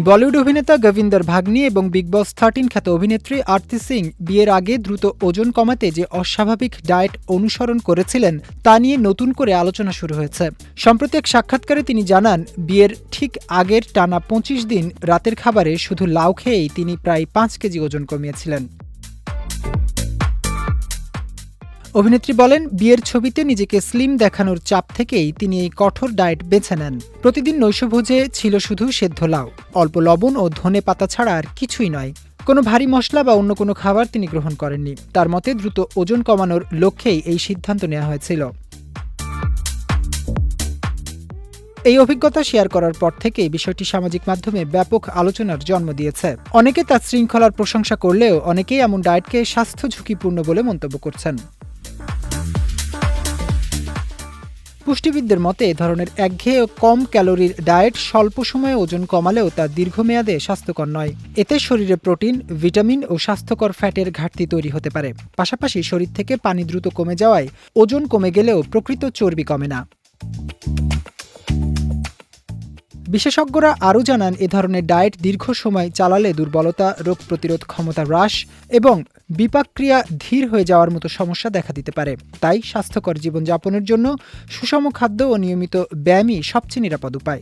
বলিউড অভিনেতা গভিন্দর ভাগনি এবং বিগ বস 13 খ্যাত অভিনেত্রী আরতি সিং বিয়ের আগে দ্রুত ওজন কমাতে যে অস্বাভাবিক ডায়েট অনুসরণ করেছিলেন তা নিয়ে নতুন করে আলোচনা শুরু হয়েছে। সম্প্রতি এক সাক্ষাৎকারে তিনি জানান, বিয়ের ঠিক আগের টানা 25 দিন রাতের খাবারে শুধু লাউ খেয়েই তিনি প্রায় 5 কেজি ওজন কমিয়েছিলেন। অভিনেত্রী বলেন, বিয়ের ছবিতে নিজেকে স্লিম দেখানোর চাপ থেকেই তিনি এই কঠোর ডায়েট বেছে নেন। প্রতিদিন নৈশভোজে ছিল শুধু সেদ্ধ লাউ, অল্প লবণ ও ধনে পাতা ছাড়া আর কিছুই নয়। কোনো ভারী মশলা বা অন্য কোনো খাবার তিনি গ্রহণ করেননি। তার মতে দ্রুত ওজন কমানোর লক্ষ্যেই এই সিদ্ধান্ত নেওয়া হয়েছিল। এই অভিজ্ঞতা শেয়ার করার পর থেকেই বিষয়টি সামাজিক মাধ্যমে ব্যাপক আলোচনার জন্ম দিয়েছে। অনেকে তার শৃঙ্খলার প্রশংসা করলেও অনেকেই এমন ডায়েটকে স্বাস্থ্য ঝুঁকিপূর্ণ বলে মন্তব্য করছেন। পুষ্টিবিদদের মতে এ ধরনের একঘেয়ে ও কম ক্যালোরির ডায়েট স্বল্প সময়ে ওজন কমালেও তা দীর্ঘমেয়াদে স্বাস্থ্যকর নয়। এতে শরীরে প্রোটিন, ভিটামিন ও স্বাস্থ্যকর ফ্যাটের ঘাটতি তৈরি হতে পারে। পাশাপাশি শরীর থেকে পানি দ্রুত কমে যাওয়ায় ওজন কমে গেলেও প্রকৃত চর্বি কমে না। বিশেষজ্ঞরা আরও জানান, এ ধরনের ডায়েট দীর্ঘ সময় চালালে দুর্বলতা, রোগ প্রতিরোধ ক্ষমতা হ্রাস এবং বিপাকক্রিয়া ধীর হয়ে যাওয়ার মতো সমস্যা দেখা দিতে পারে। তাই স্বাস্থ্যকর জীবনযাপনের জন্য সুষম খাদ্য ও নিয়মিত ব্যায়ামই সবচেয়ে নিরাপদ উপায়।